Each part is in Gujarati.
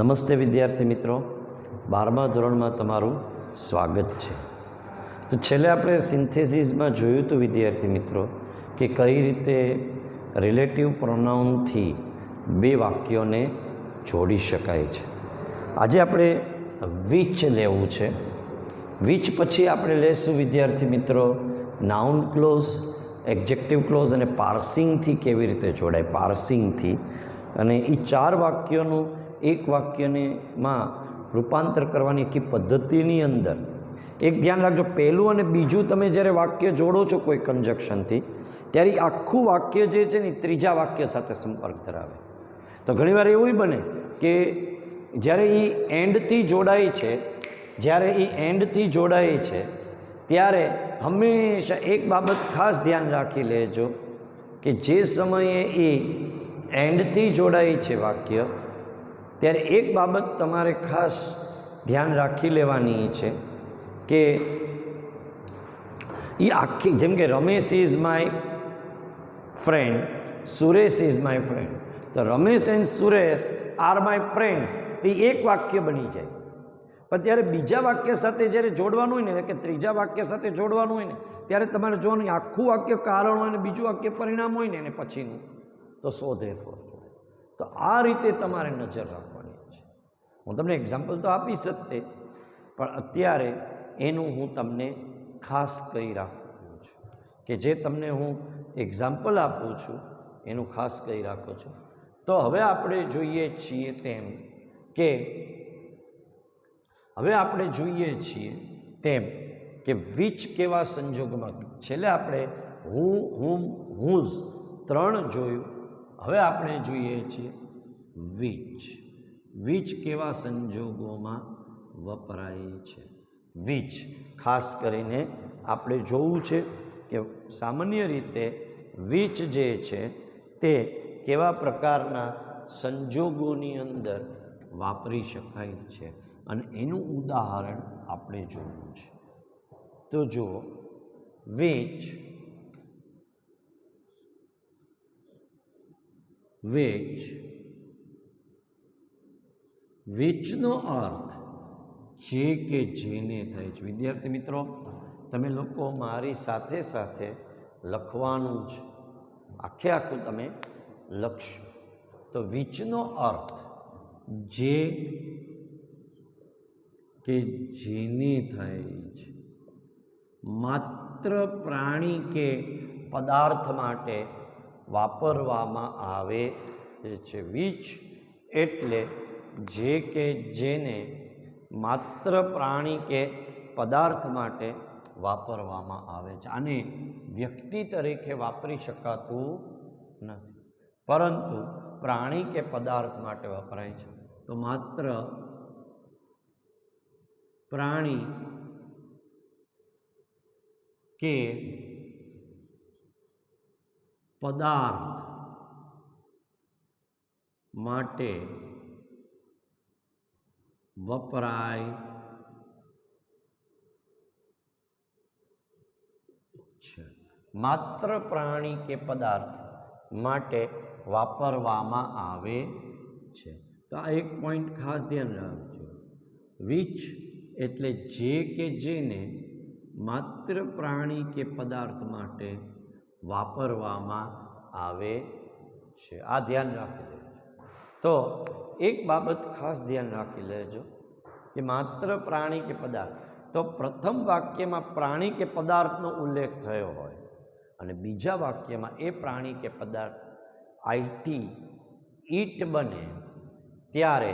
નમસ્તે વિદ્યાર્થી મિત્રો, 12મા ધોરણમાં તમારું સ્વાગત છે। તો છેલ્લે આપણે સિન્થેસિસમાં જોયું હતું વિદ્યાર્થી મિત્રો કે કઈ રીતે રિલેટિવ પ્રોનાઉનથી બે વાક્યોને જોડી શકાય છે। આજે આપણે વિચ લેવું છે। વિચ પછી આપણે લેશું વિદ્યાર્થી મિત્રો નાઉન ક્લોઝ, એડજેક્ટિવ ક્લોઝ અને પાર્સિંગથી કેવી રીતે જોડાય, પાર્સિંગથી। અને એ ચાર વાક્યોનું એક વાક્યમાં રૂપાંતર કરવાની આખી પદ્ધતિની અંદર એક ધ્યાન રાખજો, પહેલું અને બીજું તમે જ્યારે વાક્ય જોડો છો કોઈ કન્જક્શનથી ત્યારે આખું વાક્ય જે છે ને ત્રીજા વાક્ય સાથે સંપર્ક ધરાવે। તો ઘણીવાર એવું બને કે જ્યારે એ એન્ડથી જોડાય છે ત્યારે હંમેશા એક બાબત ખાસ ધ્યાન રાખી લેજો કે જે સમયે એ એન્ડથી જોડાય છે વાક્ય ત્યારે એક બાબત તમારે ખાસ ધ્યાન રાખી લેવાની છે કે એ આખી, જેમ કે Ramesh is my friend, Suresh is my friend, તો Ramesh and Suresh are my friends, તો એક વાક્ય બની જાય। પણ ત્યારે બીજા વાક્ય સાથે જ્યારે જોડવાનું હોય ને, કે ત્રીજા વાક્ય સાથે જોડવાનું હોય ને ત્યારે તમારે જોવાનું આખું વાક્ય કારણ હોય ને બીજું વાક્ય પરિણામ હોય ને એને પછીનું, તો સો ધેરફોર। તો આ રીતે તમારે નજર રાખવાની છે। હું તમને એક્ઝામ્પલ તો આપીશ જ તે, પણ અત્યારે એનું હું તમને ખાસ કહી રાખું છું કે જે તમને હું એક્ઝામ્પલ આપું છું એનું ખાસ કહી રાખું છું। તો હવે આપણે જોઈએ છીએ કે વિચ કેવા સંજોગોમાં, છેલ્લે આપણે હું, હુમ, હુઝ ત્રણ જોયું, હવે આપણે જોઈએ છીએ વિચ કેવા સંજોગોમાં વપરાય છે। વિચ ખાસ કરીને આપણે જોવું છે કે સામાન્ય રીતે વિચ જે છે તે કેવા પ્રકારના સંજોગોની અંદર વાપરી શકાય છે અને એનું ઉદાહરણ આપણે જોવું છે। તો જુઓ, વિચનો અર્થ જે કે જેને થાય છે। વિદ્યાર્થી મિત્રો, તમે લોકો મારી સાથે સાથે લખવાનું છે, આખું તમે લખશો। તો વિચનો અર્થ જે કે જેને થાય છે, માત્ર પ્રાણી કે પદાર્થ માટે વાપરવામાં આવે છે। વિચ એટલે જે કે જેને માત્ર પ્રાણી કે પદાર્થ માટે વાપરવામાં આવે છે। આને વ્યક્તિ તરીકે વાપરી શકાતું નથી, પરંતુ પ્રાણી કે પદાર્થ માટે વપરાય છે। તો માત્ર પ્રાણી કે પદાર્થ માટે વપરાય છે, માત્ર પ્રાણી કે પદાર્થ માટે વાપરવામાં આવે છે। તો આ એક પોઈન્ટ ખાસ ધ્યાન રાખજો, વિચ એટલે જે કે જેને માત્ર પ્રાણી કે પદાર્થ માટે વાપરવામાં આવે છે, આ ધ્યાન રાખી દેજો। તો એક બાબત ખાસ ધ્યાન રાખી લેજો કે માત્ર પ્રાણી કે પદાર્થ, તો પ્રથમ વાક્યમાં પ્રાણી કે પદાર્થનો ઉલ્લેખ થયો હોય અને બીજા વાક્યમાં એ પ્રાણી કે પદાર્થ ઈટ બને ત્યારે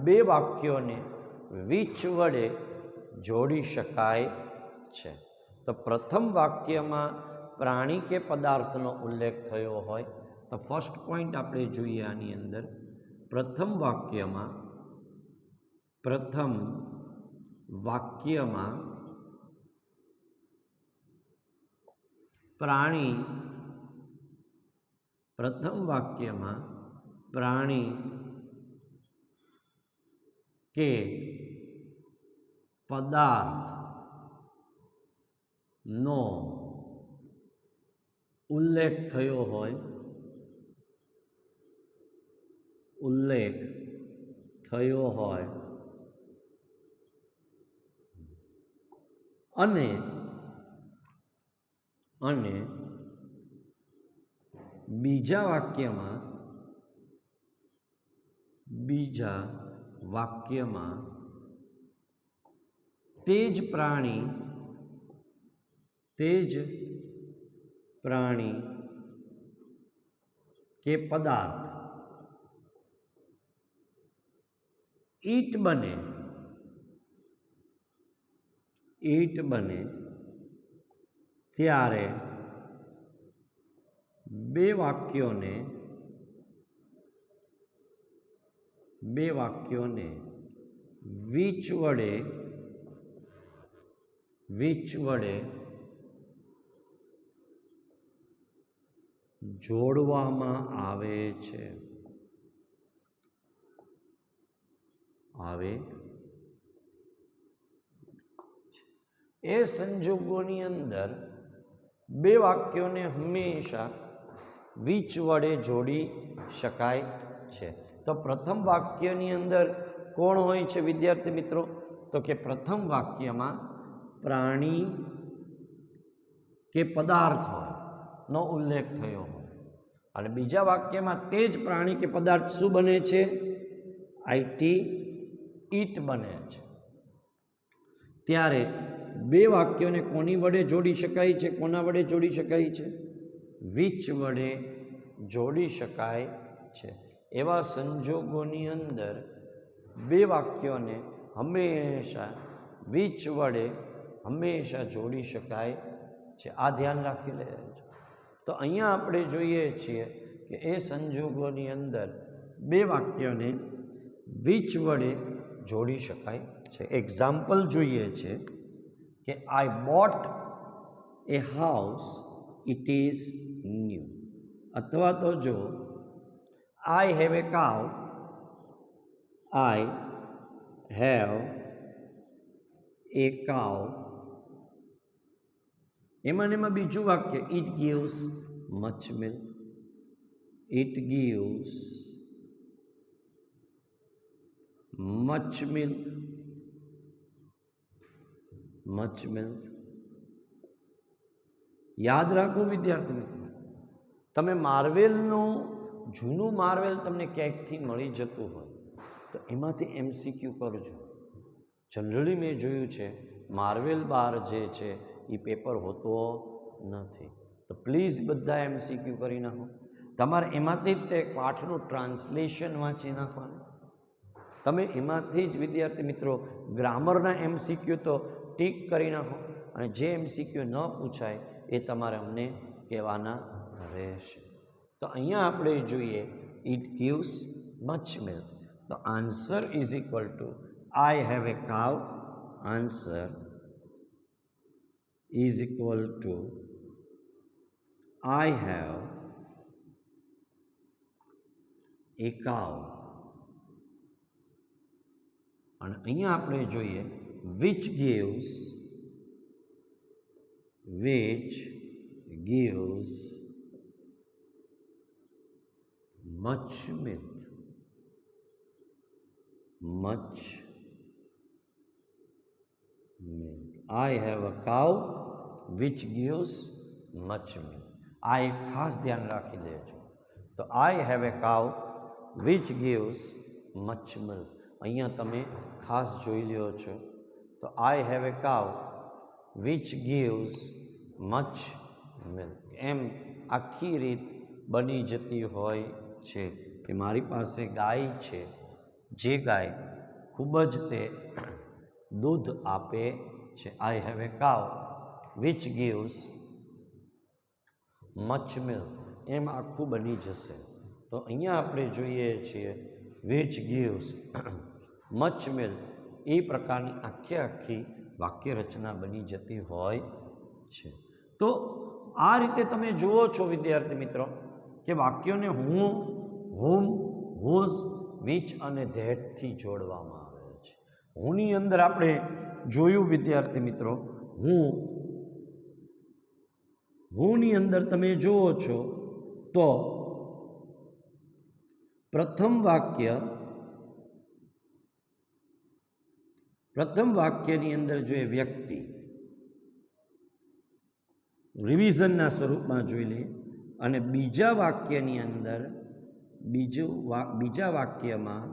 બે વાક્યોને વિચ વડે જોડી શકાય છે। તો પ્રથમ વાક્યમાં પ્રાણી કે પદાર્થનો ઉલ્લેખ થયો હોય તો ફર્સ્ટ પોઈન્ટ આપણે જોઈએ આની અંદર, પ્રથમ વાક્યમાં પ્રાણી કે પદાર્થનો ઉલ્લેખ થયો હોય થયો હોય અને બીજા વાક્યમાં તે જ પ્રાણી કે પદાર્થ ઈટ બને ત્યારે બે વાક્યોને which વડે જોડવામાં આવે છે એ સંજોગોની અંદર બે વાક્યોને હંમેશા which વડે જોડી શકાય છે. તો પ્રથમ વાક્યની અંદર કોણ હોય છે વિદ્યાર્થી મિત્રો? તો કે પ્રથમ વાક્યમાં પ્રાણી કે પદાર્થ હોય નો ઉલ્લેખ થયો હોય અને બીજા વાક્યમાં તે જ પ્રાણી કે પદાર્થ શું બને છે? ઈટ બને છે. ત્યારે બે વાક્યોને કોની વડે જોડી શકાય છે? કોના વડે જોડી શકાય છે? which વડે જોડી શકાય છે. એવા સંજોગોની અંદર બે વાક્યોને હંમેશા which વડે જોડી શકાય છે. આ ધ્યાન રાખી લેજો. તો અહીંયા આપણે જોઈએ છીએ કે એ સંજોગોની અંદર બે વાક્યોને which વડે જોડી શકાય છે. એક્ઝામ્પલ જોઈએ છે કે I bought a house, it is new. અથવા તો જો I have a cow, I have a cow. એમાં બીજું વાક્ય it gives much milk. It gives much milk. યાદ રાખો વિદ્યાર્થી મિત્રો, તમે માર્વેલનું જૂનું માર્વેલ તમને ક્યાંકથી મળી જતું હોય તો એમાંથી MCQ કરજો. જનરલી મેં જોયું છે માર્વેલ બાર જે છે એ પેપર હોતો નથી. તો પ્લીઝ બધા MCQ કરી નાખો. તમારે એમાંથી જ તે પાઠનું ટ્રાન્સલેશન વાંચી નાખવાનું. તમે એમાંથી જ વિદ્યાર્થી મિત્રો ગ્રામરના MCQ તો ટીક કરી નાખો અને જે MCQ ન પૂછાય એ તમારે અમને કહેવાના રહેશે. તો અહીંયા આપણે જોઈએ ઇટ ગિવ્સ મચ મિલ્ક. તો answer is equal to I have a cow. Answer is equal to I have a cow. અને અહીંયા આપણે જોઈએ which gives much milk. I have a cow which gives much milk. આ એક ખાસ ધ્યાન રાખી લેજો. તો I have a cow which gives much milk. અહીંયા તમે ખાસ જોઈ લ્યો છો. તો I have a cow which gives much milk. એમ આખી રીત બની જતી હોય છે કે મારી પાસે ગાય છે, જે ગાય ખૂબ જ તે દૂધ આપે છે. I have a cow which gives much milk. એમ આખું બની જશે. તો અહીંયા આપણે જોઈએ છીએ which gives much milk. એ પ્રકારની આખી વાક્ય રચના બની જતી હોય છે. તો આ રીતે તમે જુઓ છો વિદ્યાર્થી મિત્રો કે વાક્યોને હું, whom, whose, which અને that થી જોડવામાં આવે છે. હુંની અંદર આપણે જોયું વિદ્યાર્થી મિત્રો, હુંની અંદર તમે જુઓ છો તો પ્રથમ વાક્ય પ્રથમ વાક્યની અંદર જોઈએ વ્યક્તિ, રિવિઝનના સ્વરૂપમાં જોઈ લે, અને બીજા વાક્યની અંદર બીજા વાક્યમાં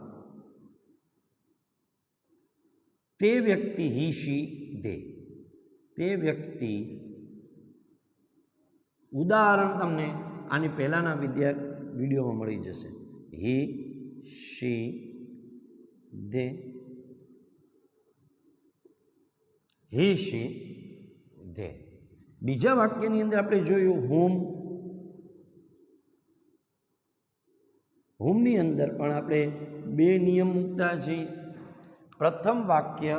તે વ્યક્તિ હી શી દે, તે વ્યક્તિ, ઉદાહરણ તમને આની પહેલાંના વિડીયોમાં મળી જશે. હી શી દે, હી શી દે. બીજા વાક્યની અંદર આપણે જોયું હુમ, હુમની અંદર પણ આપણે બે નિયમ મૂકતા છીએ. પ્રથમ વાક્ય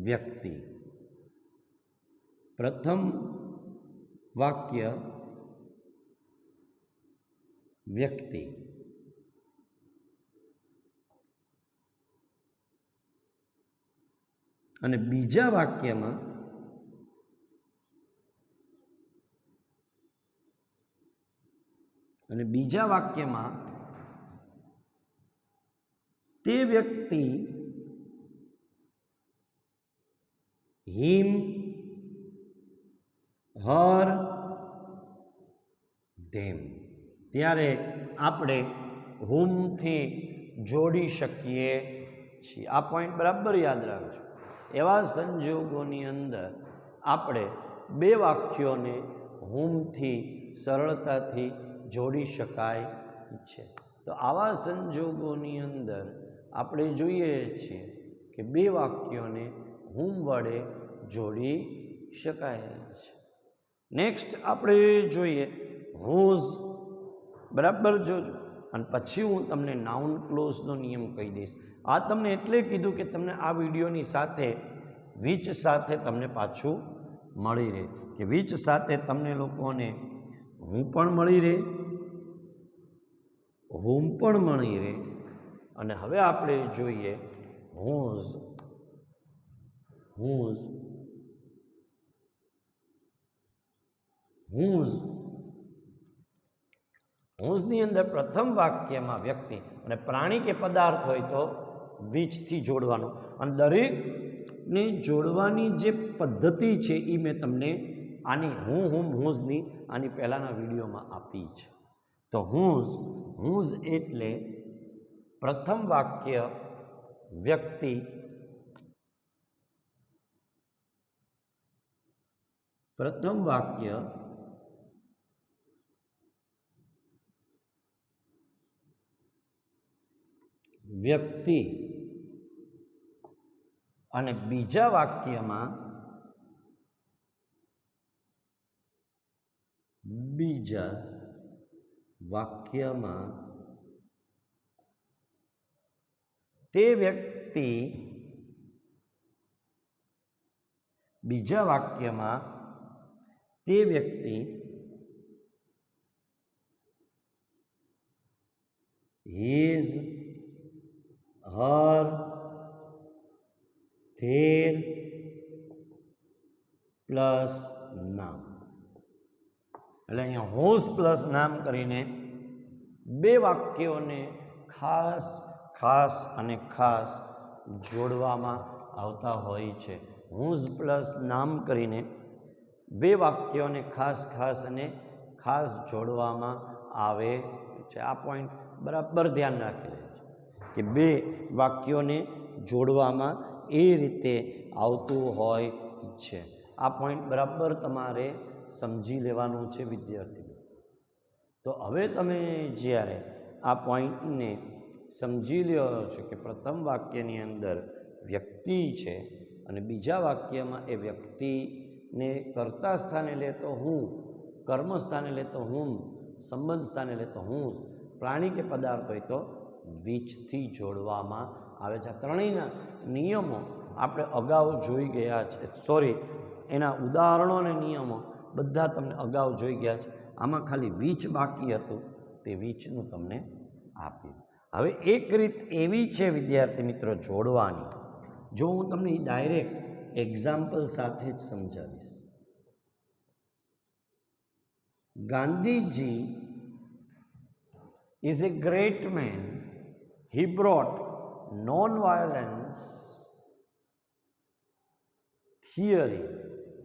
વ્યક્તિ, પ્રથમ વાક્ય વ્યક્તિ, અને બીજા વાક્યમાં તે વ્યક્તિ હિમ, હર, ધેમ. ત્યારે આપણે હુમથી જોડી શકીએ છીએ. આ પોઈન્ટ બરાબર યાદ રાખજો. એવા સંજોગોની અંદર આપણે બે વાક્યોને હુમથી સરળતાથી જોડી શકાય છે. તો આવા સંજોગોની અંદર આપણે જોઈએ છીએ કે બે વાક્યોને હુમ વડે જોડી શકાય છે. નેક્સ્ટ આપણે જોઈએ હુઝ. બરાબર જોજો, અને પછી હું તમને નાઉન ક્લોઝનો નિયમ કહી દઈશ. આ તમને એટલે કીધું કે તમને આ વિડીયોની સાથે વિચ સાથે તમને પાછું મળી રહે, કે વિચ સાથે તમને લોકોને હું પણ મળી રહે, હુમ પણ મળી રહે. અને હવે આપણે જોઈએ હુઝ. હુઝ, હુઝ, હુઝની અંદર પ્રથમ વાક્યમાં વ્યક્તિ અને પ્રાણી કે પદાર્થ હોય તો વીચથી જોડવાનું. અને દરેકને જોડવાની જે પદ્ધતિ છે એ મેં તમને આની હુઝની આની પહેલાંના વિડીયોમાં આપી છે. તો હુઝ એટલે પ્રથમ વાક્ય વ્યક્તિ, પ્રથમ વાક્ય વ્યક્તિ, અને બીજા વાક્યમાં તે વ્યક્તિ, બીજા વાક્યમાં તે વ્યક્તિ હિઝ, હર, ધેર પ્લસ નામ. એટલે અહીંયા હુઝ પ્લસ નામ કરીને બે વાક્યોને ખાસ ખાસ અને ખાસ જોડવામાં આવતા હોય છે. હુઝ પ્લસ નામ કરીને બે વાક્યોને ખાસ ખાસ અને ખાસ જોડવામાં આવે છે. આ પોઈન્ટ બરાબર ધ્યાન રાખી લેજો કે બે વાક્યોને જોડવામાં એ રીતે આવતું હોય છે. આ પોઈન્ટ બરાબર તમારે સમજી લેવાનું છે વિદ્યાર્થી મિત્રો. તો હવે તમે જ્યારે આ પોઈન્ટને સમજી લ્યો છો કે પ્રથમ વાક્યની અંદર વ્યક્તિ છે અને બીજા વાક્યમાં એ વ્યક્તિને કર્તા સ્થાને લેતો હું, કર્મ સ્થાને લેતો હું, સંબંધ સ્થાને લેતો હું, પ્રાણી કે પદાર્થ હોય તો વીચથી જોડવામાં આવે છે. ત્રણેયના નિયમો આપણે અગાઉ જોઈ ગયા છે. એના ઉદાહરણો અને નિયમો બધા તમને અગાઉ જોઈ ગયા છે. આમાં ખાલી વીચ બાકી હતું, તે વીચનું તમને આપ્યું. હવે એક રીત એવી છે વિદ્યાર્થી મિત્રો જોડવાની, જો હું તમને ડાયરેક્ટ એક્ઝામ્પલ સાથે જ સમજાવીશ. Gandhiji is a great man. He brought non-violence theory.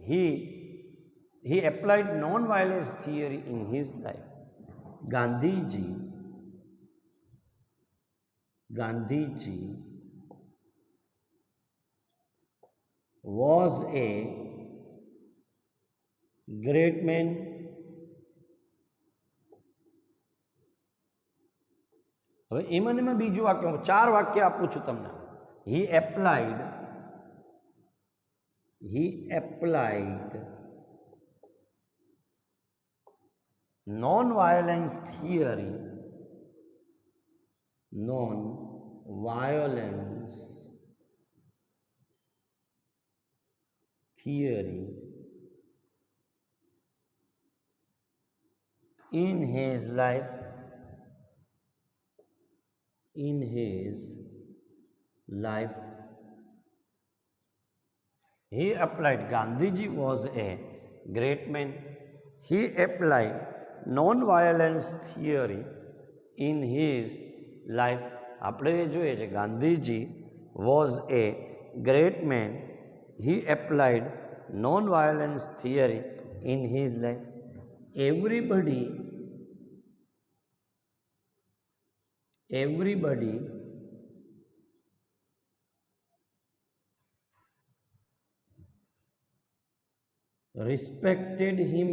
He applied non-violence theory in his life. Gandhiji was a great man. હવે એમાં બીજું વાક્ય, હું 4 વાક્ય આપું છું તમને. He applied non-violence theory in his life. He applied, Gandhiji was a great man. He applied non-violence theory in his life. આપણે જોઈએ છે Gandhiji was a great man. He applied non-violence theory in his life. Everybody respected him.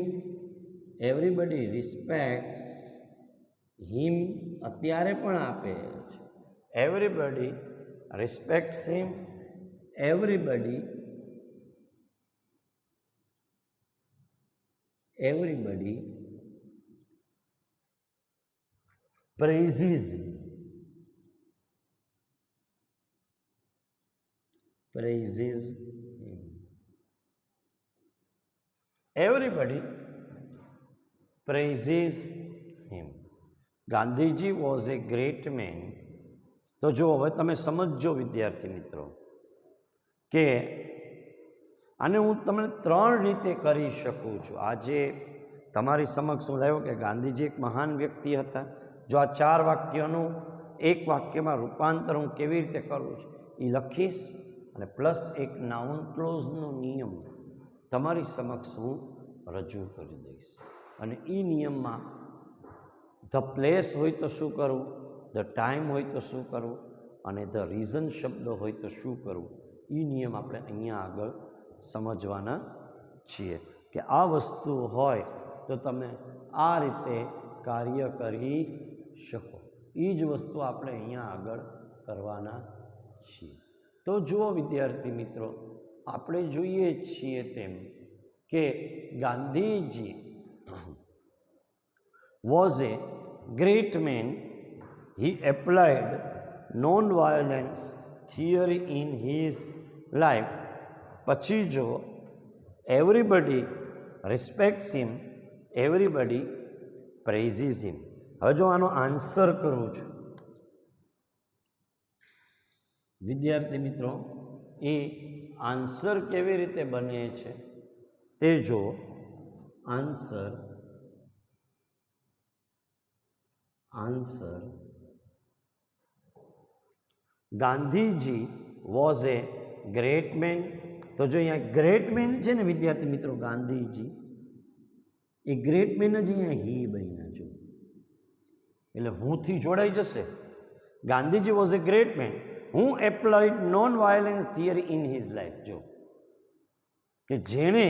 Everybody respects him. અત્યારે પણ આપે છે. Everybody respects him. Everybody praises him. Everybody praises him. Gandhiji was a great man. તો જો હવે તમે સમજો વિદ્યાર્થી મિત્રો કે આને હું તમને 3 રીતે કરી શકું છું. આજે તમારી સમક્ષ હું લાવ્યો કે ગાંધીજી એક મહાન વ્યક્તિ હતા. જો આ 4 વાક્યનું એક વાક્યમાં રૂપાંતર હું કેવી રીતે કરું છું એ લખીશ અને પ્લસ એક નાઉન ક્લોઝનો નિયમ તમારી સમક્ષ હું રજૂ કરી દઈશ. અને એ નિયમમાં ધ પ્લેસ હોય તો શું કરવું, ધ ટાઈમ હોય તો શું કરવું અને ધ રીઝન શબ્દ હોય તો શું કરવું, એ નિયમ આપણે અહીંયા આગળ સમજવાના છીએ કે આ વસ્તુ હોય તો તમે આ રીતે કાર્ય કરી શકો. એ જ વસ્તુ આપણે અહીંયા આગળ કરવાના છીએ. તો જુઓ વિદ્યાર્થી મિત્રો, આપણે જોઈએ છીએ તેમ કે Gandhiji was a great man. He applied non-violence theory in his life. પછી જો everybody respects him, everybody praises him. હવે જો આનો આન્સર કરું છું વિદ્યાર્થી મિત્રો, એ આન્સર કેવી રીતે બને છે તે જો. Answer Gandhiji was a great man. તો જો અહીંયા ગ્રેટ મેન છે ને વિદ્યાર્થી મિત્રો, ગાંધીજી એ ગ્રેટ મેન જ અહીંયા હી બન્યા જો, એટલે હુંથી જોડાઈ જશે. Gandhiji was a great man who applied non-violence theory in his life. જો કે જેણે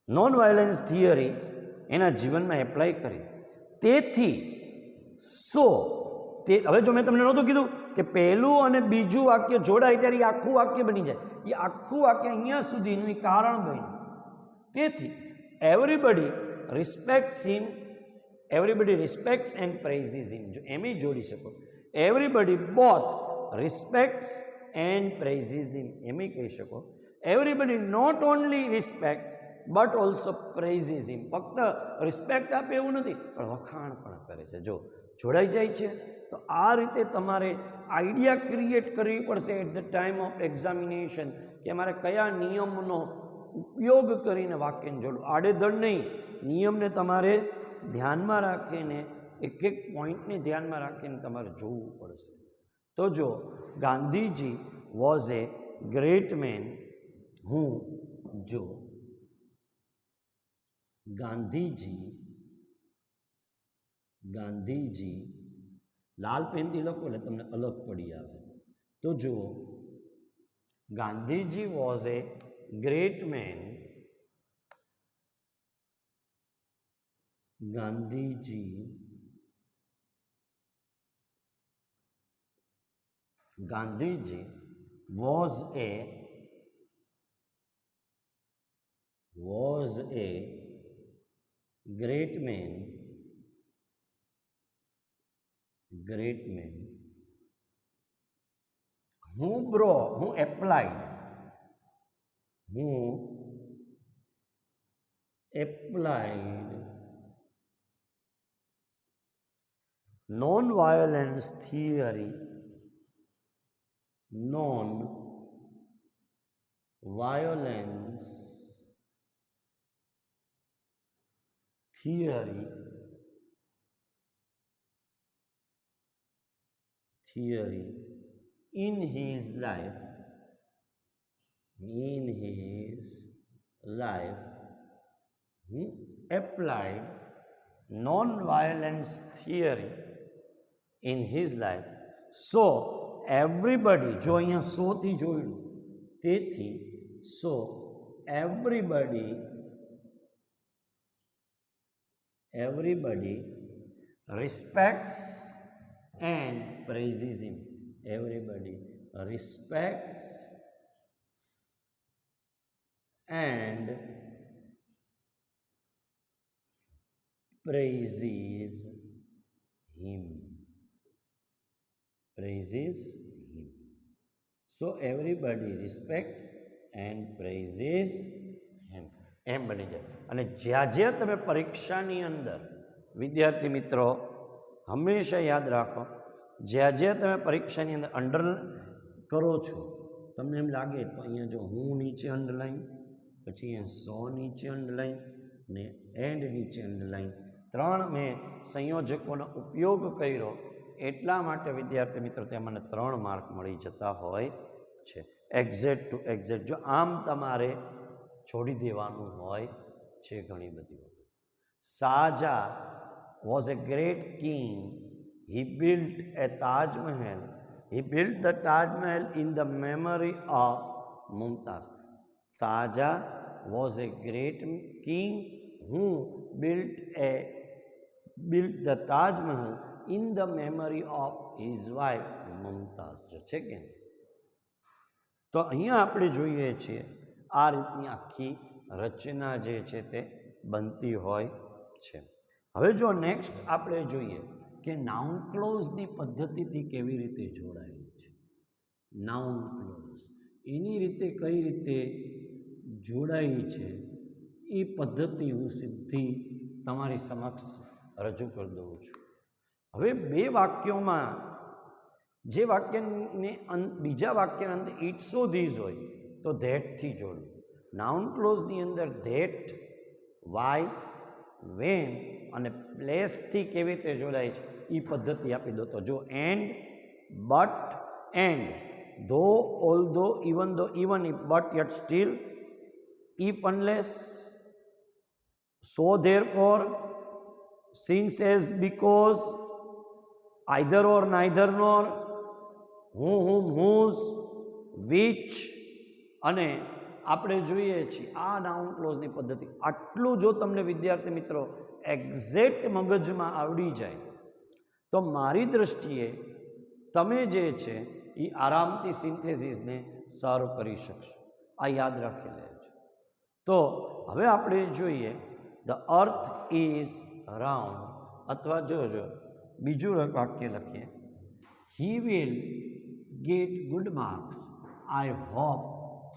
નોન-વાયલન્સ થિયરી એના જીવનમાં એપ્લાય કરી. તેથી તે હવે જો મેં તમને નહોતું કીધું કે પહેલું અને બીજું વાક્ય જોડાય ત્યારે એ આખું વાક્ય બની જાય. એ આખું વાક્ય અહીંયા સુધીનું એ કારણ બન્યું. તેથી everybody respects him, everybody respects and praises him. જો એમ જોડી શકો, everybody both respects and praises him એમ કહી શકો. Everybody not only respects but also praises him. ફક્ત રિસ્પેક્ટ આપે એવું નથી, પણ વખાણ પણ કરે છે. જો જોડાઈ જાય છે તો આ રીતે તમારે આઈડિયા ક્રિએટ કરવી પડશે at the time of examination કે મારે કયા નિયમનો ઉપયોગ કરીને વાક્યને જોડું. આડેધડ નહીં, નિયમને તમારે ધ્યાનમાં રાખીને એક એક પોઈન્ટને ધ્યાનમાં રાખીને તમારે જોવું પડશે. તો જો Gandhiji was a great man હું જો ગાંધીજી લાલ પેનથી લખો એટલે તમને અલગ પડી આવે. તો જુઓ, Gandhiji was a great man. Gandhiji was a great man. હું applied non-violence theory in his life. Applied non-violence theory in his life. So everybody, જો અહીંયા so થી જોયું તેથી so everybody respects and praises him. Everybody respects and praises him. So everybody respects and praises him. એમ બની જાય. અને જ્યાં તમે પરીક્ષાની અંદર વિદ્યાર્થી મિત્રો હંમેશા યાદ રાખો, જ્યાં તમે પરીક્ષાની અંદર અંડર કરો છો, તમને એમ લાગે તો અહીંયા જો હું નીચે અંડરલાઈન, પછી અહીંયા સો નીચે અંડરલાઈન ને એન્ડ નીચે અંડરલાઈન, 3 મેં સંયોજકોનો ઉપયોગ કર્યો એટલા માટે વિદ્યાર્થી મિત્રો ત્યાં મને 3 માર્ક મળી જતા હોય છે. એક્ઝેક્ટ ટુ એક્ઝેક્ટ જો આમ તમારે છોડી દેવાનું હોય છે ઘણી બધી વખત. Shahjahan was a great king. He built the Taj Mahal in the memory of Mumtaz. Shahjahan was a great king who built the Taj Mahal in the memory of his wife Mumtaz. છે કે તો અહીંયા આપણે જોઈએ છીએ આ રીતની આખી રચના જે છે તે બનતી હોય છે. હવે જો નેક્સ્ટ આપણે જોઈએ કે નાઉન ક્લોઝની પદ્ધતિથી કેવી રીતે જોડાયેલી છે. નાઉન ક્લોઝ એની રીતે કઈ રીતે જોડાઈ છે એ પદ્ધતિ હું સીધી તમારી સમક્ષ રજૂ કરી દઉં છું. હવે 2 વાક્યોમાં જે વાક્યને બીજા વાક્યના અંદર ઇટ સો ધીઝ હોય તો ધેટથી જોડવું. નાઉન ક્લોઝની અંદર ધેટ, વાય, વેન અને પ્લેસથી કેવી રીતે જોડાય છે એ પદ્ધતિ આપી દો. તો જો and, but, and, though, although, even if, but, yet, still, if, unless, so, therefore, since, as, because, either or, neither nor, whom, whose, which અને આપણે જોઈએ છીએ આ નાઉન ક્લોઝની પદ્ધતિ. આટલું જો તમને વિદ્યાર્થી મિત્રો એક્ઝેક્ટ મગજમાં આવડી જાય તો મારી દૃષ્ટિએ તમે જે છે એ આરામથી સિન્થેસિસને સારું કરી શકશો. આ યાદ રાખી લેજો. તો હવે આપણે જોઈએ ધ અર્થ ઇઝ રાઉન્ડ, અથવા જોજો બીજું વાક્ય લખીએ, he will get good marks, I hope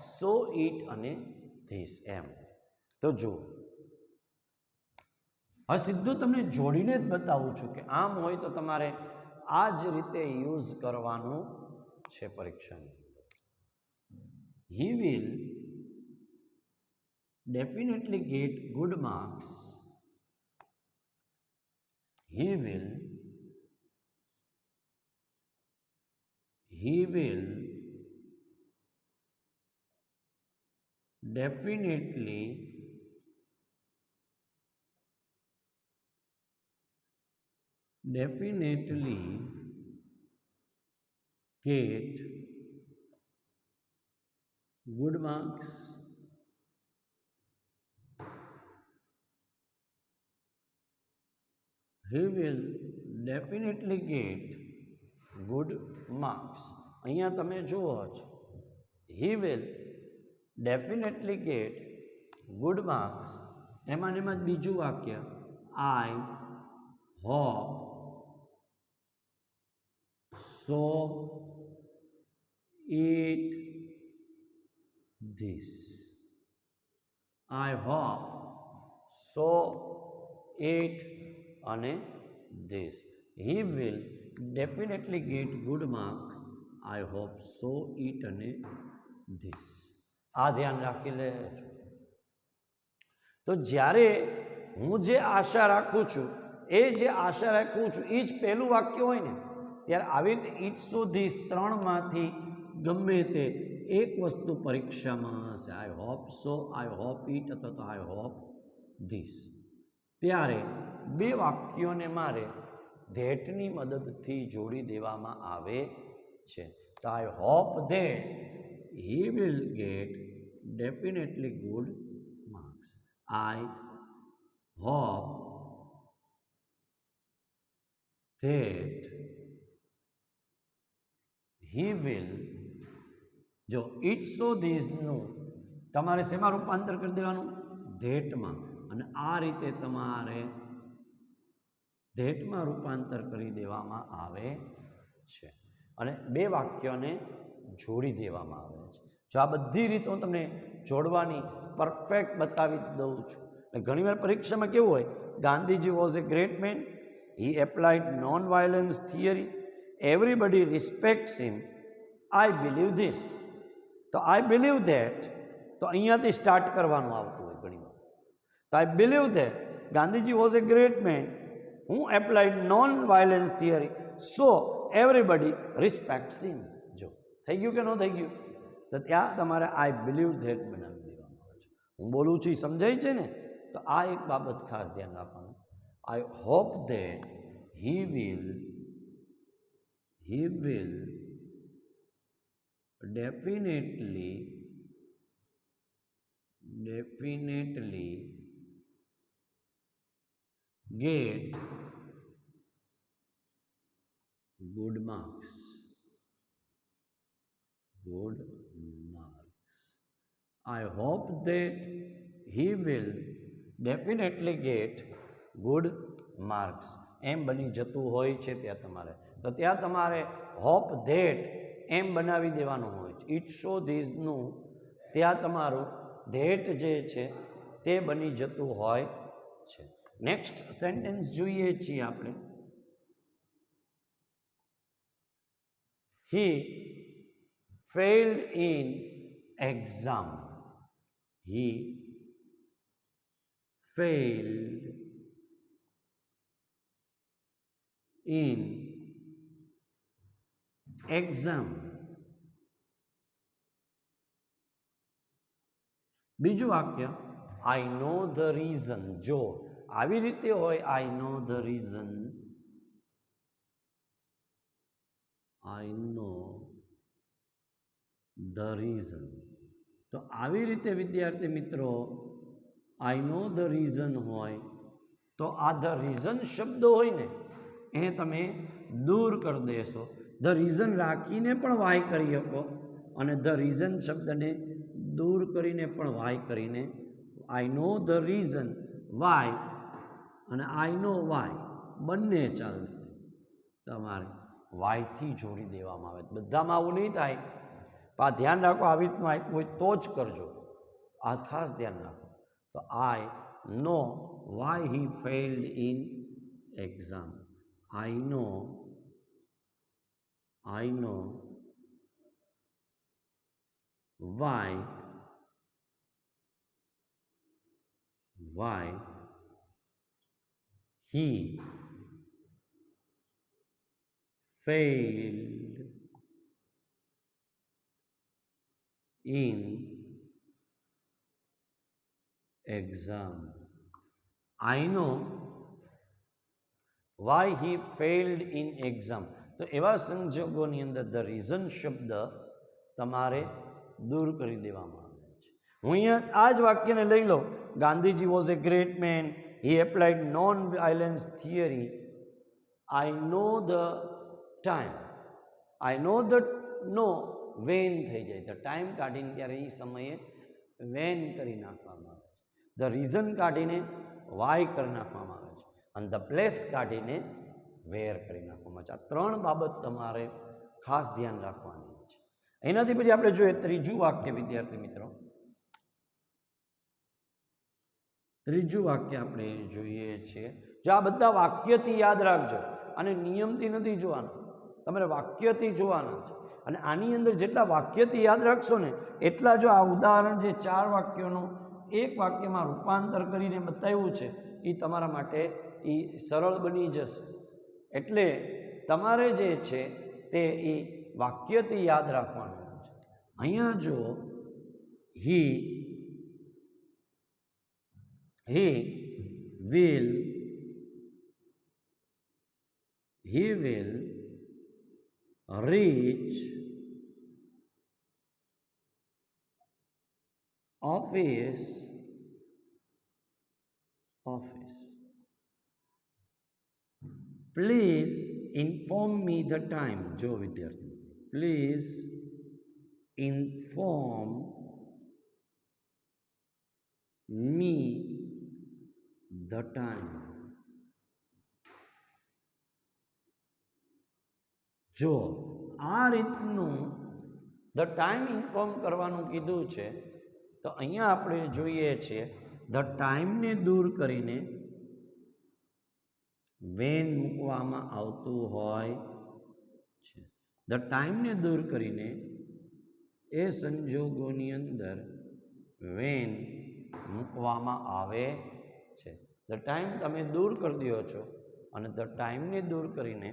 so it અને ધીસ. એમ તો જુઓ, હવે સીધું તમને જોડીને જ બતાવું છું કે આમ હોય તો તમારે આ જ રીતે યુઝ કરવાનું છે પરીક્ષાની અંદર. He will definitely get good marks. He will definitely get good marks. He will definitely get good marks. અહીંયા તમે જુઓ છો, he will definitely get good marks. એમાં ને એમાં જ બીજું વાક્ય, I hope so it this. I hope so it અને this. He will definitely get good marks. I hope so it અને this. આ ધ્યાન રાખી લેજો. તો જ્યારે હું જે આશા રાખું છું, એ જે આશા રાખું છું એ જ પહેલું વાક્ય હોય ને, ત્યારે આવી રીતે ઇટ સો ધીસ ત્રણમાંથી ગમે તે એક વસ્તુ પરીક્ષામાં હશે. I hope so, I hope it અથવા તો આઈ હોપ ધીસ. ત્યારે બે વાક્યોને મારે ધેટની મદદથી જોડી દેવામાં આવે છે. તો I hope that he will get definitely good marks. I hope that he will. જો ઇટ સો ધીસનું તમારે શેમાં રૂપાંતર કરી દેવાનું? ધેટમાં. અને આ રીતે તમારે ધેટમાં રૂપાંતર કરી દેવામાં આવે છે અને બે વાક્યોને જોડી દેવામાં આવે છે. જો આ બધી રીત હું તમને જોડવાની પરફેક્ટ બતાવી દઉં છું. ઘણીવાર પરીક્ષામાં કેવું હોય, Gandhiji was a great man, he applied non violence theory, everybody respects him, I believe this. તો આઈ બિલીવ ધેટ, તો અહીંયાથી સ્ટાર્ટ કરવાનું આવતું હોય ઘણીવાર. તો I believe that Gandhiji was a great man, હું applied non violence theory, so everybody respects him. જો થઈ ગયું કે ન થઈ ગયું? તો ત્યાં તમારે આઈ બિલીવ ધેટ બનાવી દેવામાં આવે છે. હું બોલું છું એ સમજાય છે ને? તો આ એક બાબત ખાસ ધ્યાન રાખવાનું. I hope that he will definitely get good marks. Good marks. I hope that he will definitely get good marks. એમ બની જતું હોય છે ત્યાં તમારે. તો ત્યાં તમારે હોપ ધેટ એમ બનાવી દેવાનું હોય છે. ઇટ સો ધીસનું ત્યાં તમારું ધેટ જે છે તે બની જતું હોય છે. નેક્સ્ટ સેન્ટેન્સ જોઈએ છીએ આપણે. He failed in exam. He failed in exam. બીજું વાક્ય, I know the reason. જો આવી રીતે હોય, I know the reason, I know the reason. તો આવી રીતે વિદ્યાર્થી મિત્રો આઈ નો ધ રીઝન હોય તો આ ધ રીઝન શબ્દ હોય ને એને તમે દૂર કરી દેશો. ધ રીઝન રાખીને પણ વાય કરી શકો અને ધ રીઝન શબ્દને દૂર કરીને પણ વાય કરીને આઈ નો ધ રીઝન વાય અને આઈ નો વાય બંને ચાલશે. તમારે વાયથી જોડી દેવામાં આવે. બધામાં આવું નહીં થાય. આ ધ્યાન રાખો, આવી રીતનું આપ્યું હોય તો જ કરજો. આ ખાસ ધ્યાન રાખો. તો I know why he failed in exam. I know why he failed in exam. I know why he failed in exam. તો એવા સંજોગોની અંદર ધ રીઝન શબ્દ તમારે દૂર કરી દેવામાં આવે છે. હું અહીંયા આ જ વાક્યને લઈ લો, Gandhiji was a great man, he applied non violence theory. I know the time, I know the no when થઈ જાય, ધ ટાઈમ કાઢીને ત્યારે એ સમયે વેન કરી નાખવામાં આવે છે. ધ રીઝન કાઢીને વાય કરી નાખવામાં આવે છે અને ધ પ્લેસ કાઢીને વેર કરી નાખવામાં આવે છે. આ ત્રણ બાબત તમારે ખાસ ધ્યાન રાખવાની છે. એનાથી પછી આપણે જોઈએ ત્રીજું વાક્ય. વિદ્યાર્થી મિત્રો, ત્રીજું વાક્ય આપણે જોઈએ છીએ. જો આ બધા વાક્યથી યાદ રાખજો, અને નિયમથી નથી જોવાનું, તમારે વાક્યથી જોવાના છે. અને આની અંદર જેટલા વાક્યથી યાદ રાખશો ને એટલા, જો આ ઉદાહરણ જે 4 વાક્યોનું એક વાક્યમાં રૂપાંતર કરીને બતાવ્યું છે એ તમારા માટે એ સરળ બની જશે. એટલે તમારે જે છે તે એ વાક્યથી યાદ રાખવાનું છે. અહીંયા જો હી will reach office. Please inform me the time. જો વિદ્યાર્થી, please inform me the time. જો આ રીતનું ધ ટાઈમ ઇન્ફોર્મ કરવાનું કીધું છે, તો અહીંયા આપણે જોઈએ છીએ ધ ટાઈમને દૂર કરીને વેન મૂકવામાં આવતું હોય છે. ધ ટાઈમને દૂર કરીને એ સંજોગોની અંદર વેન મૂકવામાં આવે છે. ધ ટાઈમ તમે દૂર કરી દો છો અને ધ ટાઈમને દૂર કરીને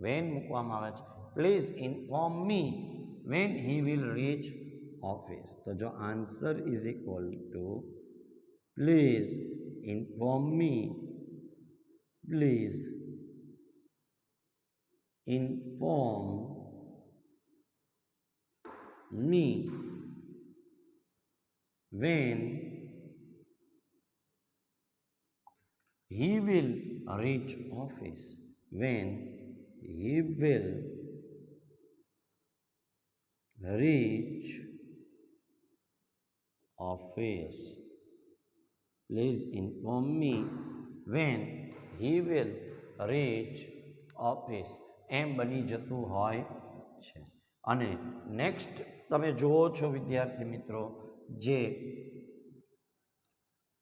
વેન મૂકવામાં આવે છે. Please inform me when he will rich office. તો જો answer is equal to please inform me, please inform me when he will reach office. When he will reach office. Please inform me when he will reach office. એમ બની જતું હોય છે. અને નેક્સ્ટ તમે જુઓ છો વિદ્યાર્થી મિત્રો, જે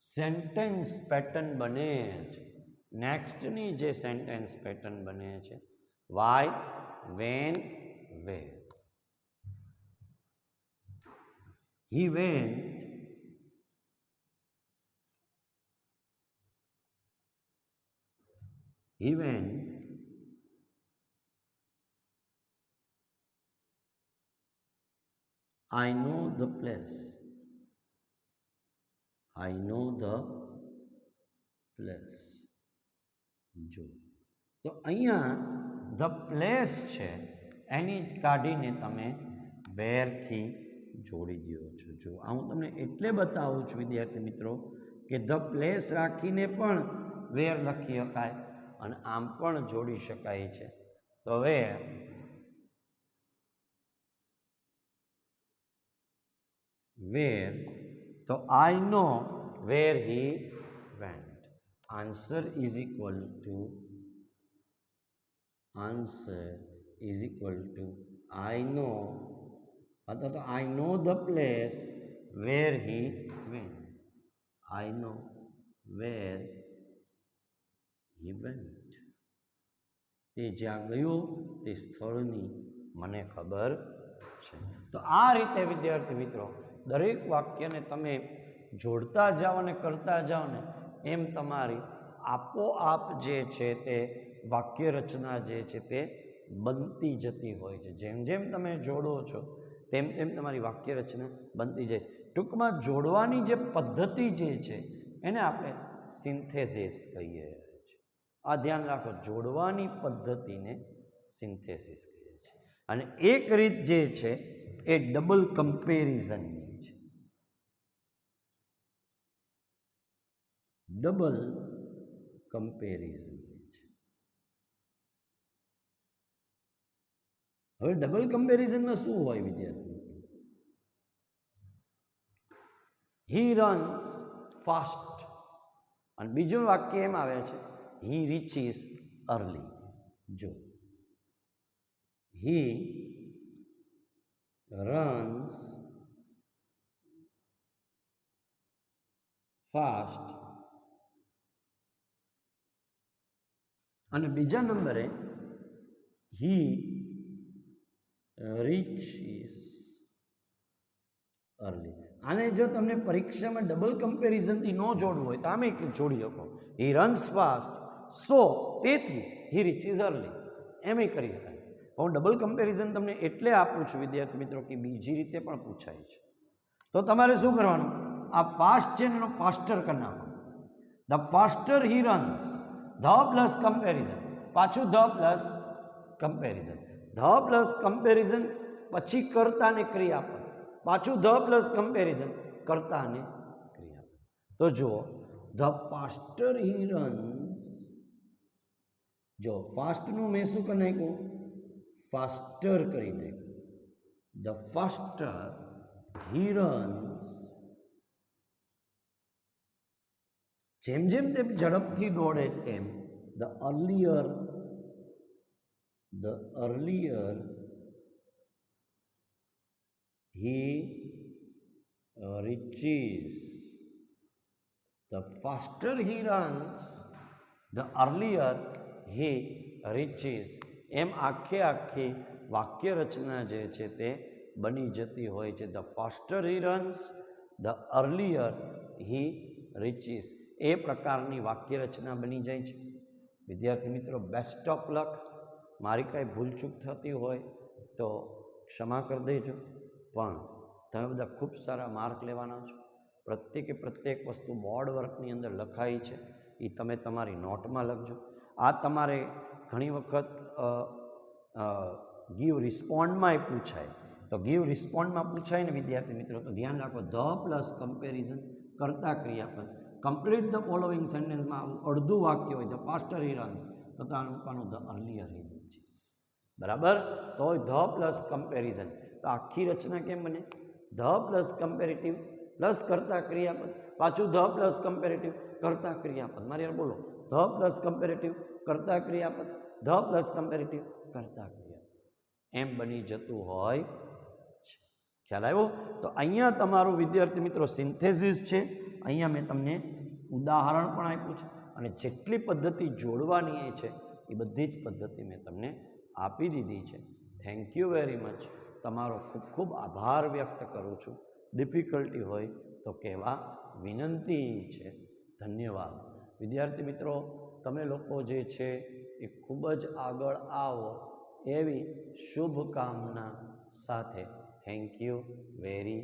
સેન્ટેન્સ પેટર્ન બને છે, નેક્સ્ટની જે સેન્ટેન્સ પેટર્ન બને છે, why, when, where. He went I know the place. I know the place. જો તો અહીંયા ધ પ્લેસ છે એની કાઢીને તમે વેરથી જોડી દો છો. જો આ હું તમને એટલે બતાવું છું વિદ્યાર્થી મિત્રો કે ધ પ્લેસ રાખીને પણ વેર લખી શકાય અને આમ પણ જોડી શકાય છે. તો વેર તો I know where he went. Answer is equal to I know, અથવા તો I know the place where he went. I know where he went. તે જ્યાં ગયો તે સ્થળની મને ખબર છે. તો આ રીતે વિદ્યાર્થી મિત્રો દરેક વાક્યને તમે જોડતા જાઓ અને કરતા જાઓ ને એમ તમારી આપોઆપ જે છે તે વાક્ય રચના જે છે તે બનતી જતી હોય છે. જેમ જેમ તમે જોડો છો તેમ તેમ તમારી વાક્ય રચના બનતી જાય છે. ટૂંકમાં જોડવાની જે પદ્ધતિ જે છે એને આપણે સિન્થેસિસ કહીએ છીએ. આ ધ્યાન રાખો, જોડવાની પદ્ધતિને સિન્થેસિસ કહીએ છીએ. અને એક રીત જે છે એ ડબલ કમ્પેરિઝનની છે. ડબલ કમ્પેરિઝનની છે. હવે ડબલ કમ્પેરિઝનમાં શું હોય વિદ્યાર્થી? હી રન્સ ફાસ્ટ, અને બીજું વાક્ય એમ આવે છે હી રીચીસ અર્લી. જો હી રન્સ ફાસ્ટ, અને બીજા નંબરે હી રીચીસ અર્લી. આને જો તમને પરીક્ષામાં ડબલ કમ્પેરિઝનથી ન જોડવું હોય તો આમે જોડી શકો. હી રન્સ ફાસ્ટ, સો તેથી હી રીચીસ અર્લી, એમ કરી શકાય. હું ડબલ કમ્પેરિઝન તમને એટલે આપું છું વિદ્યાર્થી મિત્રો કે બીજી રીતે પણ પૂછાય છે. તો તમારે શું કરવાનું? આ ફાસ્ટ છે એનો ફાસ્ટર કરી નાખો. The faster he runs, the plus comparison, પાછું the plus comparison, the plus comparison, પછી કર્તા ને ક્રિયાપદ, પાછું ધ પ્લસ કમ્પેરિઝન, કર્તા અને ક્રિયાપદ. તો જુઓ, ધ ફાસ્ટર હી રન્સ, જો ફાસ્ટનું મેં શું કરી નાખ્યું? ફાસ્ટર કરી નાખ્યું. ધ ફાસ્ટર હી રન્સ, જેમ જેમ તે ઝડપથી દોડે તેમ the earlier he reaches, the faster he runs, the earlier he reaches. એમ આખી વાક્ય રચના જે છે તે બની જતી હોય છે. The faster he runs, the earlier he reaches, એ પ્રકારની વાક્ય રચના બની જાય છે. વિદ્યાર્થી મિત્રો, બેસ્ટ ઓફ લક. મારી કાંઈ ભૂલચૂક થતી હોય તો ક્ષમા કરી દેજો, પણ તમે બધા ખૂબ સારા માર્ક લેવાના છો. પ્રત્યેક વસ્તુ બોર્ડ વર્કની અંદર લખાઈ છે, એ તમે તમારી નોટમાં લખજો. આ તમારે ઘણી વખત ગીવ રિસ્પોન્ડમાં પૂછાય, તો ગીવ રિસ્પોન્ડમાં પૂછાય ને વિદ્યાર્થી મિત્રો, તો ધ્યાન રાખો, ધ પ્લસ કમ્પેરિઝન, કર્તા ક્રિયાપદ, કમ્પ્લીટ ધ ફોલોઈંગ સેન્ટેન્સમાં અડધું વાક્ય હોય, ધ ફાસ્ટર હી રન્સ, તો તાનું મૂકવાનું ધ અર્લિયર હી રીચીસ. બરાબર? તો ધ પ્લસ કમ્પેરિઝન, તો આખી રચના કેમ બને? ધ પ્લસ કમ્પેરેટિવ પ્લસ કર્તા ક્રિયાપદ, પાછું ધ પ્લસ કમ્પેરેટિવ કર્તા ક્રિયાપદ. મારી યાર બોલો, ધ પ્લસ કમ્પેરેટિવ કર્તા ક્રિયાપદ, ધ પ્લસ કમ્પેરેટિવ કર્તા ક્રિયાપદ, એમ બની જતું હોય. ખ્યાલ આવ્યો? તો અહીંયા તમારું વિદ્યાર્થી મિત્રો સિન્થેસિસ છે. અહીંયા મેં તમને ઉદાહરણ પણ આપ્યું છે, અને જેટલી પદ્ધતિ જોડવાની એ છે એ બધી જ પદ્ધતિ મેં તમને આપી દીધી છે. Thank you very much. તમારો ખૂબ ખૂબ આભાર વ્યક્ત કરું છું. ડિફિકલ્ટી હોય તો કહેવા વિનંતી છે. ધન્યવાદ. વિદ્યાર્થી મિત્રો, તમે લોકો જે છે એ ખૂબ જ આગળ આવો એવી શુભકામના સાથે. Thank you very